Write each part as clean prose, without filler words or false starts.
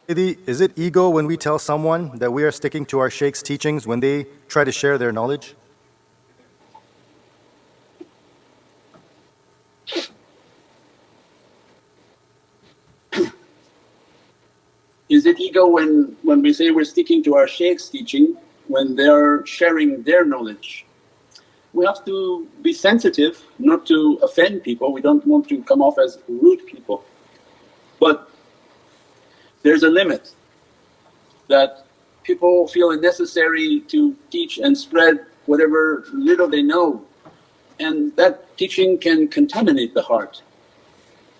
Is it ego when we tell someone that we are sticking to our sheikh's teachings when they try to share their knowledge? Is it ego when we say we're sticking to our shaykh's teaching when they're sharing their knowledge? We have to be sensitive not to offend people, we don't want to come off as rude people. But there's a limit that people feel it necessary to teach and spread whatever little they know, and that teaching can contaminate the heart,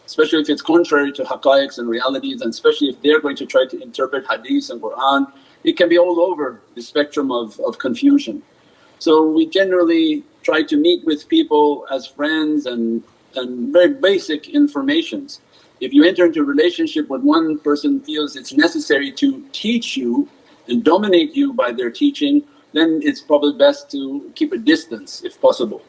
especially if it's contrary to haqqaiqs and realities, and especially if they're going to try to interpret hadith and Qur'an. It can be all over the spectrum of confusion. So we generally try to meet with people as friends and very basic informations. If you enter into a relationship with one person feels it's necessary to teach you and dominate you by their teaching, then it's probably best to keep a distance if possible.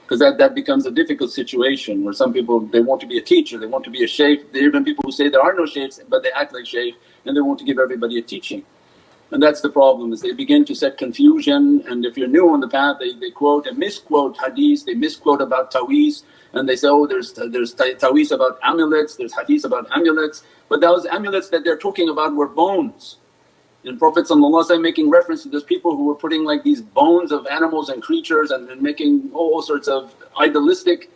Because that becomes a difficult situation where some people they want to be a teacher, they want to be a shaykh. There are even people who say there are no shaykhs but they act like shaykh and they want to give everybody a teaching. And that's the problem, is they begin to set confusion, and if you're new on the path they quote and misquote hadith, they misquote about ta'weez, and they say, oh there's ta'weez about amulets, there's hadith about amulets. But those amulets that they're talking about were bones. And Prophet making reference to those people who were putting like these bones of animals and creatures and making all sorts of idealistic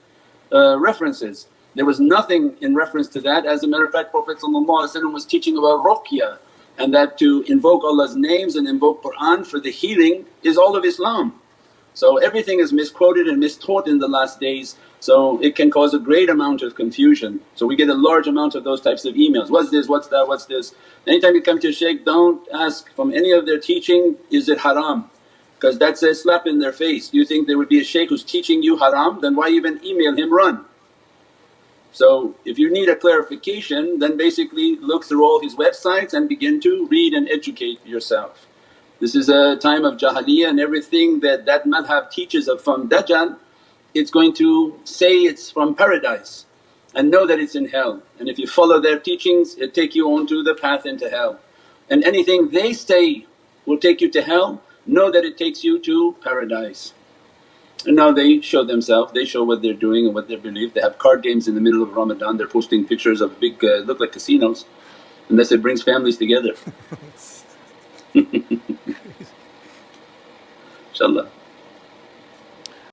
references. There was nothing in reference to that. As a matter of fact, Prophet was teaching about ruqya, and that to invoke Allah's names and invoke Qur'an for the healing is all of Islam. So everything is misquoted and mistaught in the last days, so it can cause a great amount of confusion. So we get a large amount of those types of emails, what's this, what's that, what's this. Anytime you come to a shaykh, don't ask from any of their teaching, is it haram? Because that's a slap in their face. Do you think there would be a shaykh who's teaching you haram? Then why even email him, run. So if you need a clarification, then basically look through all his websites and begin to read and educate yourself. This is a time of jahiliyyah, and everything that madhab teaches of from Dajjal, it's going to say it's from paradise and know that it's in hell. And if you follow their teachings, it take you onto the path into hell. And anything they say will take you to hell, know that it takes you to paradise. And now they show themselves, they show what they're doing and what they believe. They have card games in the middle of Ramadan, they're posting pictures of big look like casinos, unless it brings families together. InshaAllah.